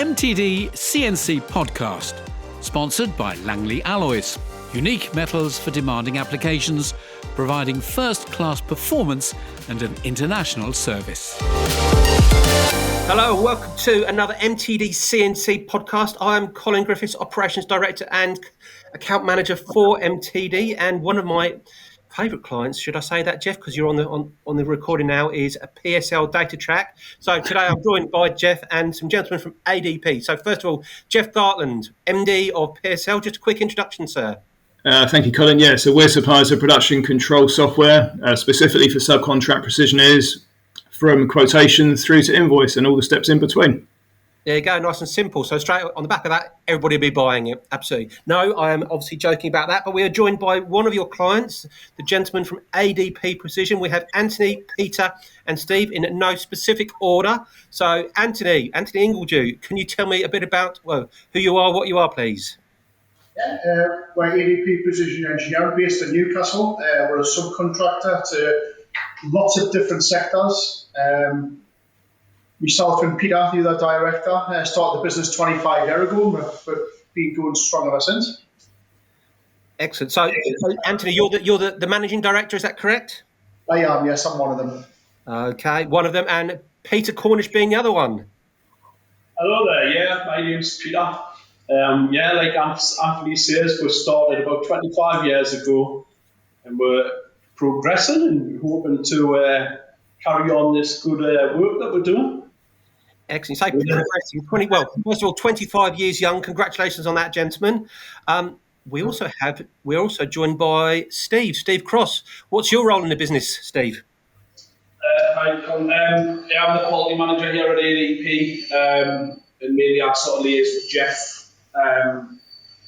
MTDCNC podcast, sponsored by Langley Alloys, unique metals for demanding applications, providing first-class performance and an international service. Hello, welcome to another MTDCNC podcast. I am Colin Griffiths, Operations Director and Account Manager for MTD, and one of my favourite clients, should I say that, Geoff, because you're on the recording now, is a PSL Datatrack. So today I'm joined by Geoff and some gentlemen from ADP. So first of all, Geoff Gartland, MD of PSL. Just a quick introduction, sir. Thank you, Colin. Yeah, so we're suppliers of production control software, specifically for subcontract precision engineers, from quotation through to invoice and all the steps in between. There you go, nice and simple. So straight on the back of that, everybody will be buying it. Absolutely. No, I am obviously joking about that, but we are joined by one of your clients, the gentleman from ADP Precision. We have Anthony, Peter and Steve in no specific order. So Anthony Ingledew, can you tell me a bit about who you are, what you are, please? Yeah, we're ADP Precision Engineering based in Newcastle. We're a subcontractor to lots of different sectors. Myself and Peter, the other director, started the business 25 years ago, and we've been going strong ever since. Excellent. So Anthony, you're the managing director, is that correct? I am, yes, I'm one of them. Okay, one of them, and Peter Cornish being the other one. Hello there, yeah, my name's Peter. Like Anthony says, we started about 25 years ago, and we're progressing and hoping to carry on this good work that we're doing. Excellent. So, first of all, 25 years young. Congratulations on that, gentlemen. We're also joined by Steve Cross. What's your role in the business, Steve? Hi, Colin. I'm the quality manager here at ADP, and mainly I sort of liaise with Geoff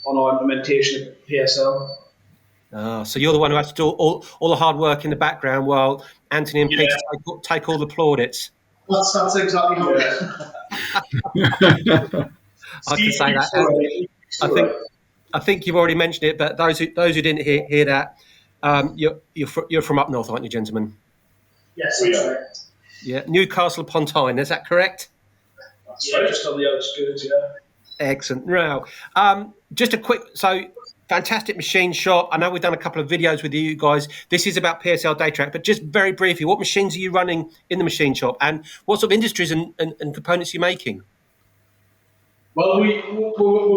on our implementation of PSL. So you're the one who has to do all the hard work in the background while Anthony and Peter take all the plaudits. That's exactly how it is. I can say that. I think you've already mentioned it, but those who didn't hear that, you're from up north, aren't you, gentlemen? Yes, we are. Yeah, Newcastle upon Tyne. Is that correct? That's right, just on the outskirts, yeah. Excellent. Now, just a quick, fantastic machine shop. I know we've done a couple of videos with you guys. This is about PSL Datatrack, but just very briefly, what machines are you running in the machine shop, and what sort of industries and components are you making? Well, we've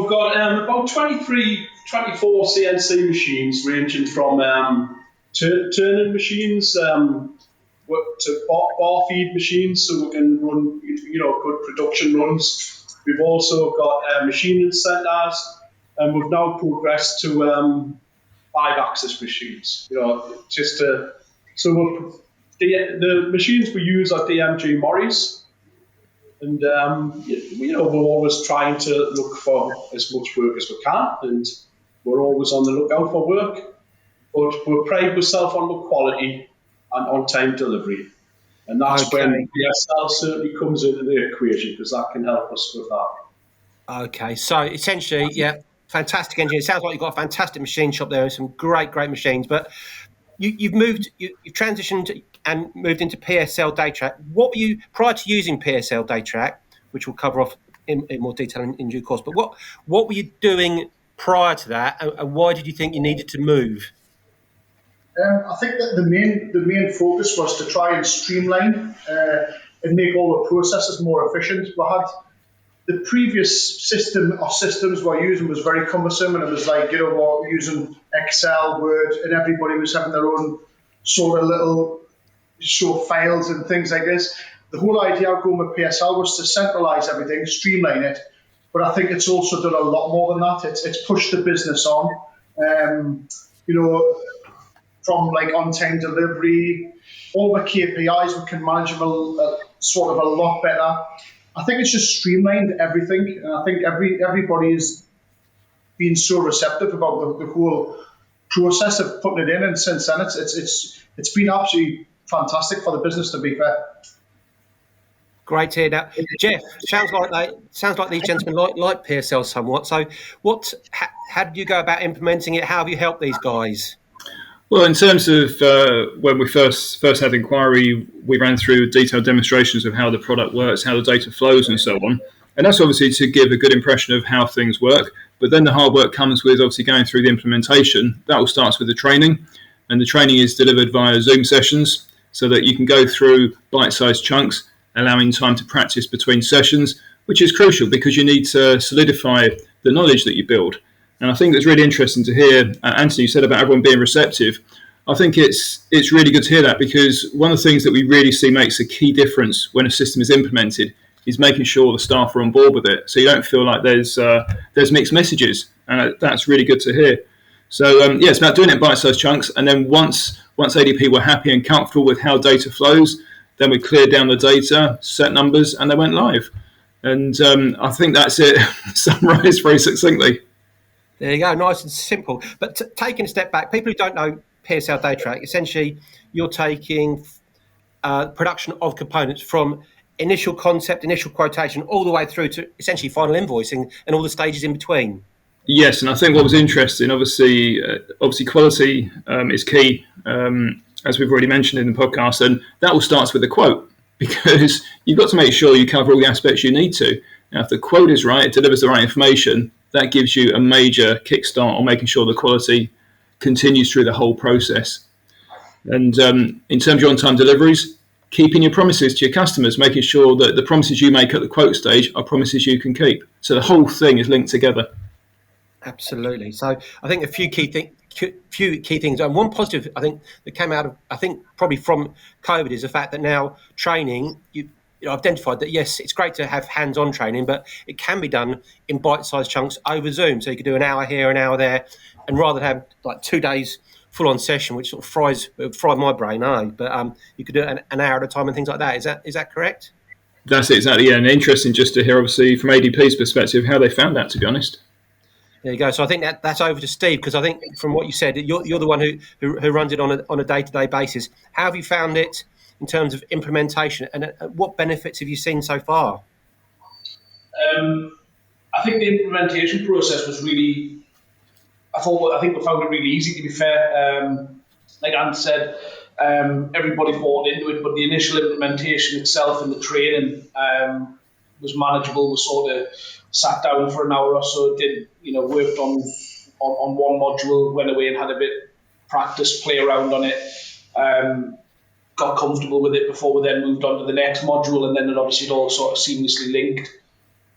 got about 23, 24 CNC machines, ranging from turning machines to bar feed machines, so we can run good production runs. We've also got machining centres, and we've now progressed to 5-axis machines. The machines we use are DMG Morris, and we're always trying to look for as much work as we can, and we're always on the lookout for work. But we pride ourselves on the quality and on-time delivery, and that's when PSL certainly comes into the equation, because that can help us with that. Okay, so essentially, yeah. Fantastic engineer. It sounds like you've got a fantastic machine shop there with some great machines. But you've transitioned and moved into PSL Datatrack. What were you prior to using PSL Datatrack, which we'll cover off in more detail in due course? But what were you doing prior to that, and why did you think you needed to move? I think that the main focus was to try and streamline and make all the processes more efficient. We had the previous system or systems we're using was very cumbersome, and it was like, we're using Excel, Word, and everybody was having their own sort of little files and things like this. The whole idea of going with PSL was to centralise everything, streamline it, but I think it's also done a lot more than that. It's pushed the business on, from like on-time delivery, all the KPIs we can manage them sort of a lot better. I think it's just streamlined everything, and I think everybody is being so receptive about the whole process of putting it in. And since then, it's been absolutely fantastic for the business, to be fair. Great to hear that, Geoff. Sounds like these gentlemen like PSL somewhat. So, how did you go about implementing it? How have you helped these guys? Well, in terms of when we first had inquiry, we ran through detailed demonstrations of how the product works, how the data flows, and so on. And that's obviously to give a good impression of how things work. But then the hard work comes with obviously going through the implementation. That all starts with the training. And the training is delivered via Zoom sessions so that you can go through bite-sized chunks, allowing time to practice between sessions, which is crucial because you need to solidify the knowledge that you build. And I think it's really interesting to hear, Anthony, you said about everyone being receptive. I think it's really good to hear that, because one of the things that we really see makes a key difference when a system is implemented is making sure the staff are on board with it, so you don't feel like there's mixed messages, and that's really good to hear. So it's about doing it in bite-sized chunks, and then once ADP were happy and comfortable with how data flows, then we cleared down the data, set numbers, and they went live. And I think that's it, summarised very succinctly. There you go, nice and simple. But taking a step back, people who don't know PSL Datatrack, essentially you're taking production of components from initial concept, initial quotation, all the way through to essentially final invoicing and all the stages in between. Yes, and I think what was interesting, obviously quality is key, as we've already mentioned in the podcast, and that all starts with the quote, because you've got to make sure you cover all the aspects you need to. Now, if the quote is right, it delivers the right information, that gives you a major kickstart on making sure the quality continues through the whole process. And in terms of your on-time deliveries, keeping your promises to your customers, making sure that the promises you make at the quote stage are promises you can keep. So the whole thing is linked together. Absolutely. So I think a few key things, and one positive I think that came out of, I think probably from COVID, is the fact that now training, you identified that yes, it's great to have hands-on training, but it can be done in bite-sized chunks over Zoom. So you could do an hour here, an hour there, and rather than have like 2 days full-on session, which sort of fried my brain, but you could do it an hour at a time and things like that. Is that correct? That's it, exactly. Yeah, and interesting just to hear, obviously, from ADP's perspective, how they found that, to be honest. There you go. So I think that's over to Steve, because I think from what you said, you're the one who runs it on a day-to-day basis. How have you found it in terms of implementation, and what benefits have you seen so far? I think the implementation process was really, I think we found it really easy, to be fair. Like Ant said, everybody bought into it, but the initial implementation itself and the training was manageable. We sort of sat down for an hour or so, worked on one module, went away and had a bit practice, play around on it, got comfortable with it before we then moved on to the next module, and then it obviously all sort of seamlessly linked.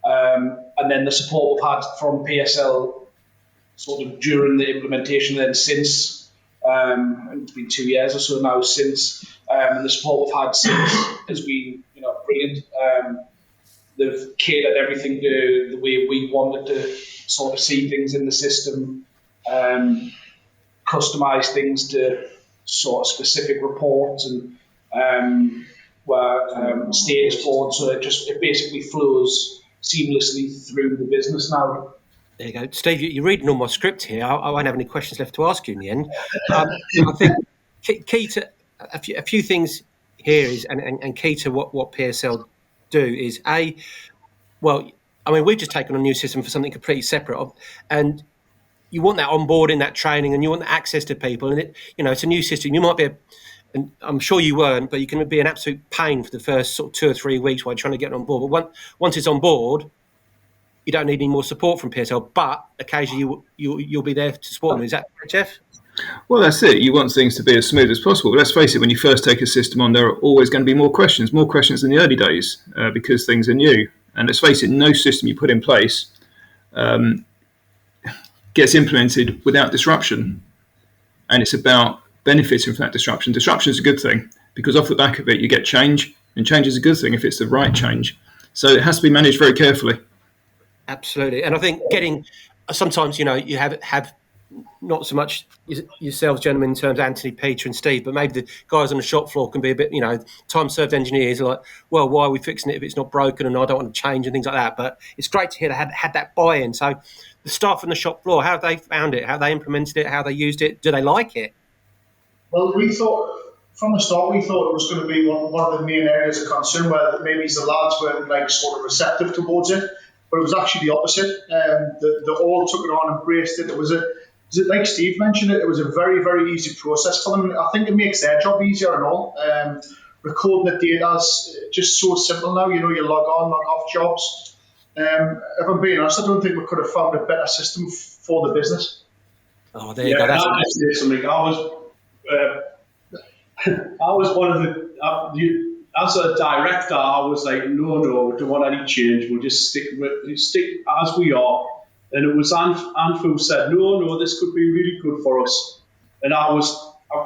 And then the support we've had from PSL sort of during the implementation, then since, it's been 2 years or so now since, and the support we've had since has been brilliant. They've catered everything to the way we wanted to sort of see things in the system, customize things to sort of specific reports and status boards, so it basically flows seamlessly through the business now. There you go, Steve. You're reading all my script here. I won't have any questions left to ask you in the end. I think key to a few things here is, and key to what PSL do is we've just taken on a new system for something completely separate, and you want that onboarding, that training, and you want the access to people, and it's a new system. You might be and I'm sure you weren't, but you can be an absolute pain for the first sort of 2 or 3 weeks while you're trying to get it on board. But once it's on board, you don't need any more support from PSL, but occasionally you'll be there to support them. Is that correct, Geoff? Well, that's it. You want things to be as smooth as possible. But let's face it, when you first take a system on, there are always going to be more questions in the early days because things are new. And let's face it, no system you put in place gets implemented without disruption. And it's about benefiting from that disruption. Disruption is a good thing because off the back of it, you get change, and change is a good thing if it's the right change. So it has to be managed very carefully. Absolutely. And I think sometimes, you have not so much yourselves, gentlemen, in terms of Anthony, Peter and Steve, but maybe the guys on the shop floor can be a bit, time-served engineers are like, well, why are we fixing it if it's not broken and I don't want to change and things like that. But it's great to hear they had that buy-in. So the staff on the shop floor, how have they found it? How have they implemented it? How have they used it? Do they like it? Well, we thought from the start it was going to be one of the main areas of concern where maybe the lads weren't sort of receptive towards it, but it was actually the opposite. They all took it on, embraced it. It was like Steve mentioned it was a very, very easy process for them. I think it makes their job easier and all. Recording the data is just so simple now. You log on, log off jobs. If I'm being honest, I don't think we could have found a better system for the business. Oh, there you go. That's something. I was one of as a director, I was like, no, don't want any change. We'll just stick as we are. And it was Anth who said, no, this could be really good for us. And I've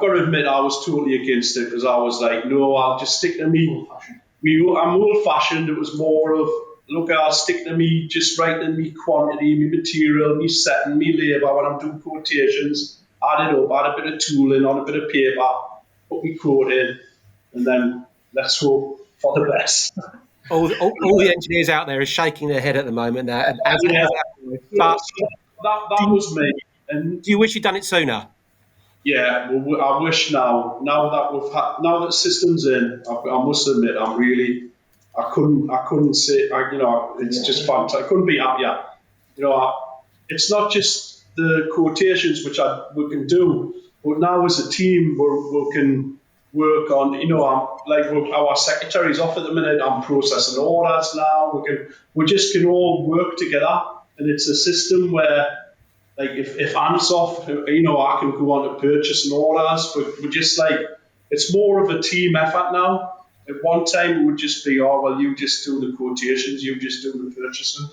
got to admit, I was totally against it, because I was like, no, I'll just stick to me. I'm old-fashioned. It was more of, look, I'll stick to me, just writing me quantity, me material, me setting, me labour when I'm doing quotations. Add it up, add a bit of tooling on a bit of paper, put me quote in, and then let's hope for the best. all the engineers out there are shaking their head at the moment now. But that was me. And do you wish you'd done it sooner? Yeah, well, I wish now that the system's in, I must admit, I couldn't say, it's just fantastic. I couldn't be happier. It's not just the quotations which we can do, but now as a team we can work on, our secretary's off at the minute, I'm processing orders now, we just can all work together, and it's a system where, like, if Ant's off, I can go on to purchasing orders, but we're just it's more of a team effort now. At one time it would just be, you just do the quotations, you just do the purchasing.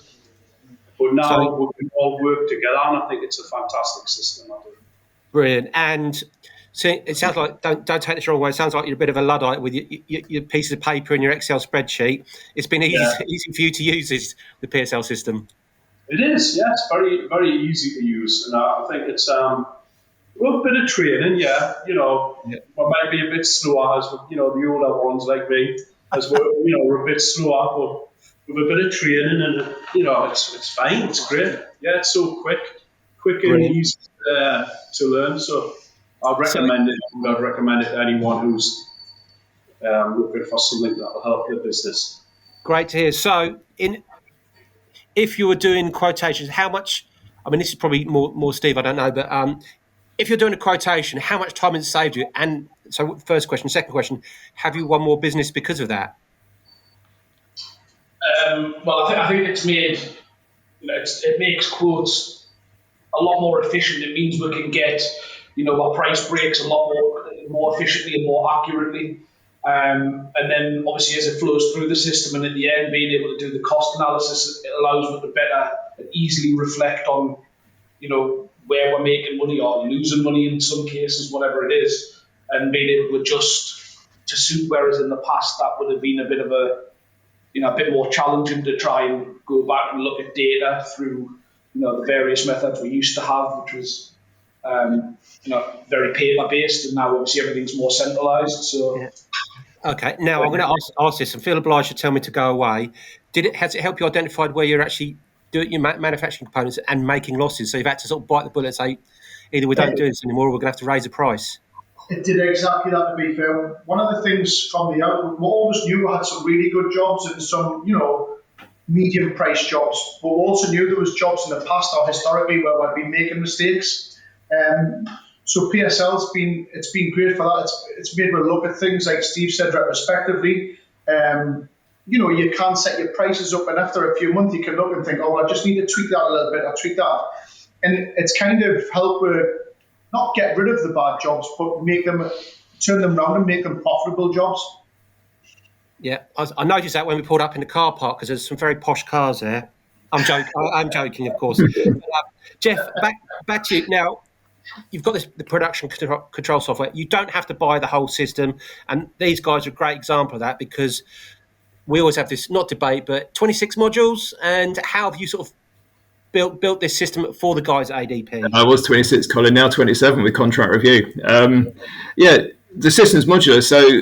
But now we can all work together, and I think it's a fantastic system. Brilliant. And so it sounds like, don't take this the wrong way, it sounds like you're a bit of a Luddite with your pieces of paper and your Excel spreadsheet. It's been easy for you to use the PSL system. It is, yeah. It's very, very easy to use, and I think it's a bit of training, We might be a bit slower as the older ones like me, as we're a bit slower, but with a bit of training, and it's fine. It's great. Yeah, it's so quick and easy to learn. So I'd recommend it. I'd recommend it to anyone who's looking for something that will help their business. Great to hear. So if you were doing quotations, how much, this is probably more Steve, I don't know, but if you're doing a quotation, how much time has it saved you? And so first question. Second question, have you won more business because of that? Well, I think it's made, it makes quotes a lot more efficient. It means we can get, our price breaks a lot more efficiently and more accurately. And then obviously as it flows through the system, and at the end being able to do the cost analysis, it allows us to better and easily reflect on, where we're making money or losing money in some cases, whatever it is, and being able to adjust to suit. Whereas in the past that would have been a bit of a bit more challenging to try and go back and look at data through, the various methods we used to have, which was, very paper-based, and now obviously everything's more centralised. So. Yeah. Okay, now I'm going to ask this, and feel obliged to tell me to go away. Has it helped you identify where you're actually doing your manufacturing components and making losses? So you've had to sort of bite the bullet and say, either we don't do this anymore, or we're going to have to raise the price. It did exactly that, to be fair. One of the things from the outlook, we always knew we had some really good jobs and some, medium-priced jobs, but we also knew there was jobs in the past or historically where we'd been making mistakes. So PSL's been great for that. It's made me look at things, like Steve said, retrospectively. You can set your prices up, and after a few months you can look and think, I just need to tweak that a little bit, or tweak that. And it's kind of helped with not get rid of the bad jobs, but turn them around and make them profitable jobs. Yeah, I noticed that when we pulled up in the car park, because there's some very posh cars there. I'm joking, of course. Geoff, back to you now. You've got the production control software. You don't have to buy the whole system, and these guys are a great example of that, because we always have this, not debate, but 26 modules. And how have you sort of built this system for the guys at ADP? I was 26, Colin, now 27 with contract review. The system's modular. So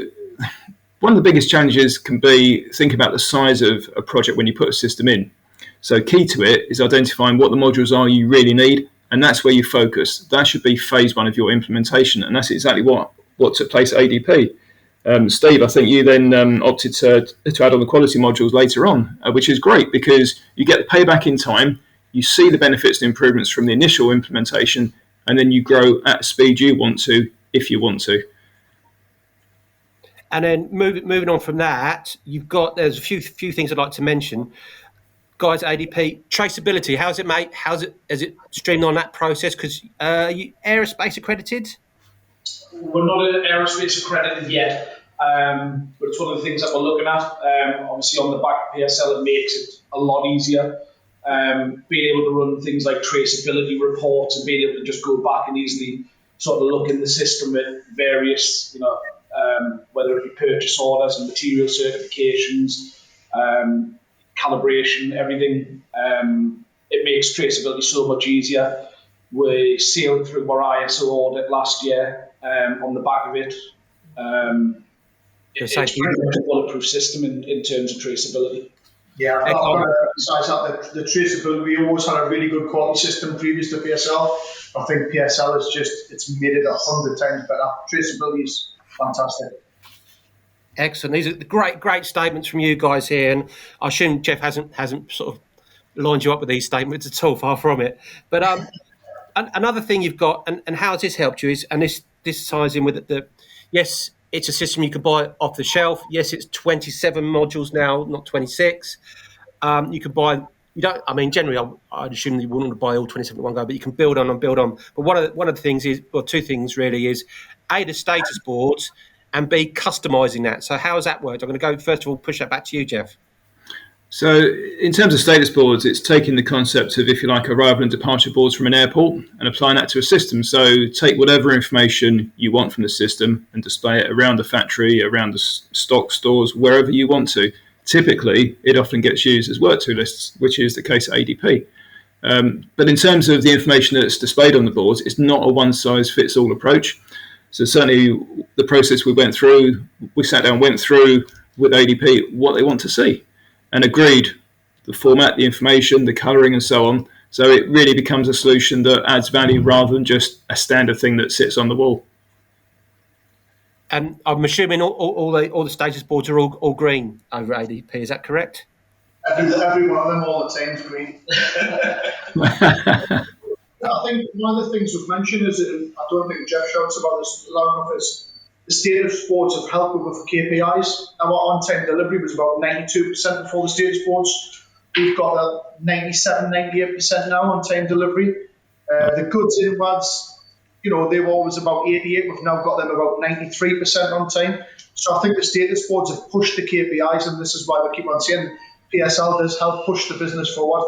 one of the biggest challenges can be thinking about the size of a project when you put a system in. So key to it is identifying what the modules are you really need, and that's where you focus. That should be phase one of your implementation, and that's exactly what took place at ADP. Steve, I think you then opted to add on the quality modules later on, which is great because you get the payback in time, you see the benefits and improvements from the initial implementation, and then you grow at the speed you want to, if you want to. And then moving on from that, there's a few things I'd like to mention. guys at ADP, traceability, how's it, mate? Has it streamlined that process? Because you aerospace accredited? We're not aerospace accredited yet, but it's one of the things that we're looking at. Obviously, on the back of PSL, it makes it a lot easier. Being able to run things like traceability reports and being able to just go back and easily sort of look in the system at various, whether it be purchase orders and material certifications, calibration, everything. It makes traceability so much easier. We sailed through our ISO audit last year on the back of it. It's pretty much a bulletproof system in terms of traceability. Yeah, I've got to emphasise that the traceability, we always had a really good quality system previous to PSL. I think PSL it's made it 100 times better. Traceability is fantastic. Excellent. These are great statements from you guys here, and I assume Geoff hasn't sort of lined you up with these statements at all, far from it. But another thing you've got, and how has this helped you is, and this ties in with the yes, it's a system you can buy off the shelf. Yes, it's 27 modules now, not 26. You can buy. You don't. I mean, generally, I'd assume you wouldn't want to buy all 27 at one go, but you can build on and build on. But one of the things is, well, two things really is, A, the status boards, and B, customising that. So how has that worked? I'm going to go first of all, push that back to you, Geoff. So in terms of status boards, it's taking the concept of, if you like, arrival and departure boards from an airport and applying that to a system. So take whatever information you want from the system and display it around the factory, around the stock stores, wherever you want to. Typically, it often gets used as work to lists, which is the case at ADP. But in terms of the information that's displayed on the boards, it's not a one-size-fits-all approach. So certainly the process we went through, we sat down, went through with ADP what they want to see, and agreed the format, the information, the colouring, and so on. So it really becomes a solution that adds value rather than just a standard thing that sits on the wall. And I'm assuming all the status boards are all green over ADP. Is that correct? Every one of them, all the time's green. I think one of the things we've mentioned is, I don't think Geoff shouts about this loud enough, is the status boards have helped with KPIs. Our on-time delivery was about 92% before the status boards. We've got that 97, 98% now on-time delivery. The goods inwards, they were always about 88. We've now got them about 93% on time. So I think the status boards have pushed the KPIs, and this is why we keep on saying PSL does help push the business forward.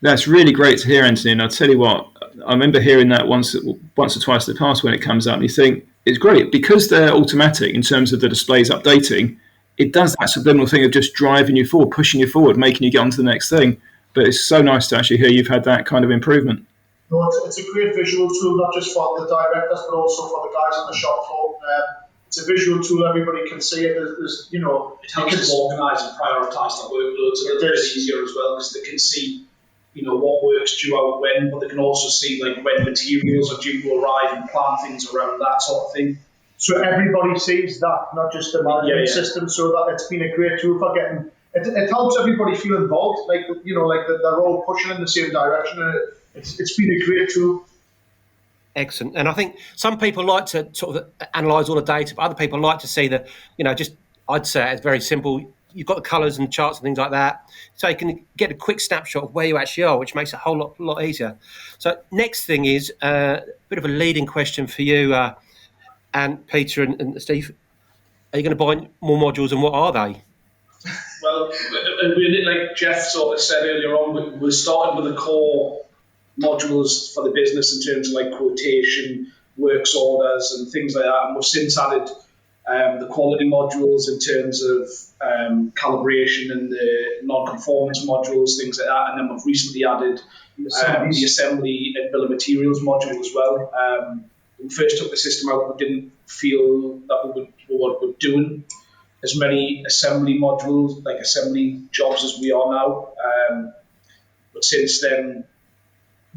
That's really great to hear, Anthony. And I'll tell you what, I remember hearing that once or twice in the past when it comes up, and you think, it's great because they're automatic in terms of the displays updating. It does that subliminal thing of just driving you forward, pushing you forward, making you get on to the next thing. But it's so nice to actually hear you've had that kind of improvement. No, it's a great visual tool, not just for the directors, but also for the guys on the shop floor. It's a visual tool, everybody can see it. It helps them organise and prioritise their workloads a little bit easier as well, because they can see what work's due out when, but they can also see when materials are due to arrive and plan things around that sort of thing. So everybody sees that, not just the management system. So that it's been a great tool for getting. It helps everybody feel involved, like they're all pushing in the same direction. And it's been a great tool. Excellent. And I think some people like to sort of analyse all the data, but other people like to see I'd say it's very simple. You've got the colours and charts and things like that. So you can get a quick snapshot of where you actually are, which makes it a whole lot easier. So next thing is a bit of a leading question for you, and Peter and Steve. Are you going to buy more modules, and what are they? Well, like Geoff sort of said earlier on, we started with the core modules for the business in terms of quotation, works orders and things like that, and we've since added the quality modules in terms of calibration and the non-conformance modules, things like that. And then we've recently added the assembly and bill of materials module as well. When we first took the system out, we didn't feel that we were doing as many assembly modules, like assembly jobs, as we are now. But since then,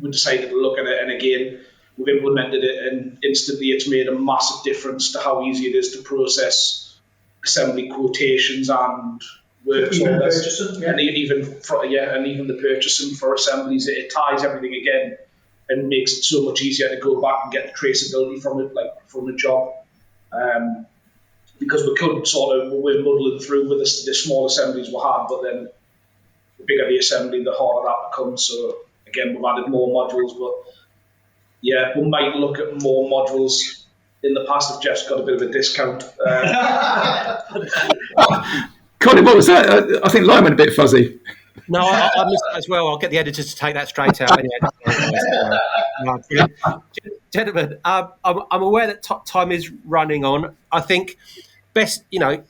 we decided to look at it, and again, we've implemented it, and instantly it's made a massive difference to how easy it is to process assembly quotations and works orders, and even the purchasing for assemblies. It ties everything again and makes it so much easier to go back and get the traceability from it, from the job. Because we're muddling through with the small assemblies we had, but then the bigger the assembly, the harder that becomes. So again, we've added more modules, but yeah, we might look at more modules in the past if Geoff's got a bit of a discount. Colin, what was that? I think line went a bit fuzzy. No, I missed that as well. I'll get the editors to take that straight out. Anyway. Gentlemen, I'm aware that time is running on. I think you're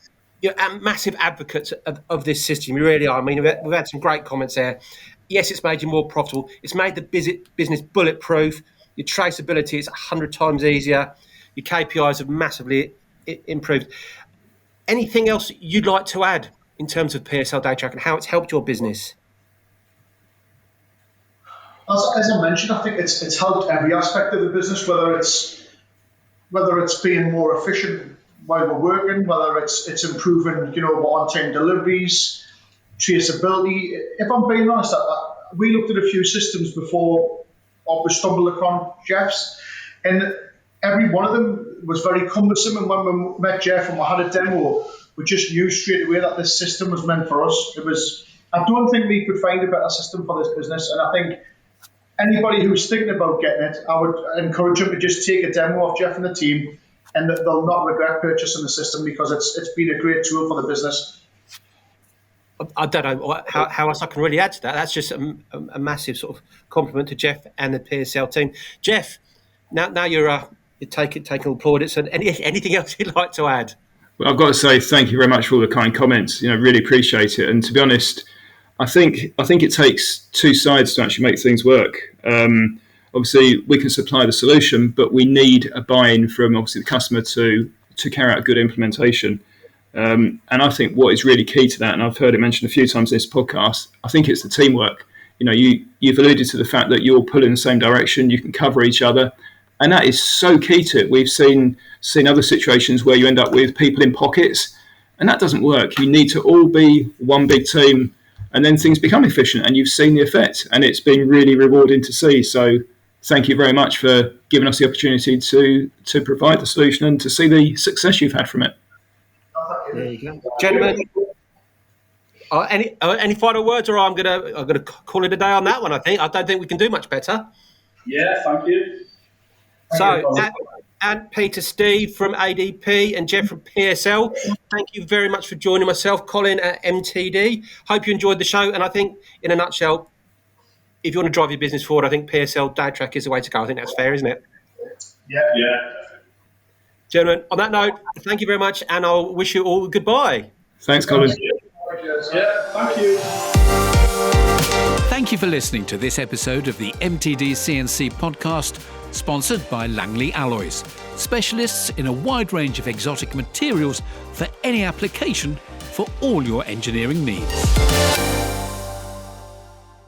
massive advocates of this system. You really are. I mean, we've had some great comments there. Yes, it's made you more profitable. It's made the business bulletproof. Your traceability is 100 times easier. Your KPIs have massively improved. Anything else you'd like to add in terms of PSL Datatrack and how it's helped your business? As I mentioned, I think it's helped every aspect of the business, whether it's being more efficient while we're working, whether it's improving, on-time deliveries, traceability. If I'm being honest, we looked at a few systems before we stumbled upon Geoff's, and every one of them was very cumbersome. And when we met Geoff and we had a demo, we just knew straight away that this system was meant for us. I don't think we could find a better system for this business, and I think anybody who's thinking about getting it, I would encourage them to just take a demo of Geoff and the team, and they'll not regret purchasing the system because it's been a great tool for the business. I don't know how else I can really add to that. That's just a massive sort of compliment to Geoff and the PSL team. Geoff, now you're taking all plaudits. And anything else you'd like to add? Well, I've got to say thank you very much for all the kind comments. Really appreciate it. And to be honest, I think it takes two sides to actually make things work. Obviously, we can supply the solution, but we need a buy-in from obviously the customer to carry out good implementation. And I think what is really key to that, and I've heard it mentioned a few times in this podcast, I think it's the teamwork. You've alluded to the fact that you're pulling in the same direction, you can cover each other, and that is so key to it. We've seen other situations where you end up with people in pockets, and that doesn't work. You need to all be one big team, and then things become efficient, and you've seen the effect, and it's been really rewarding to see. So thank you very much for giving us the opportunity to provide the solution and to see the success you've had from it. There you go, gentlemen. Any final words, or I'm gonna call it a day on that one. I don't think we can do much better. Yeah, thank you. So, and Peter, Steve from ADP, and Geoff from PSL, thank you very much for joining myself, Colin at MTD. Hope you enjoyed the show, and I think, in a nutshell, if you want to drive your business forward, I think PSL Datatrack is the way to go. I think that's fair, isn't it? Yeah. Gentlemen, on that note, thank you very much, and I'll wish you all goodbye. Thanks, Colin. Yeah, thank you. Thank you for listening to this episode of the MTDCNC podcast, sponsored by Langley Alloys, specialists in a wide range of exotic materials for any application for all your engineering needs.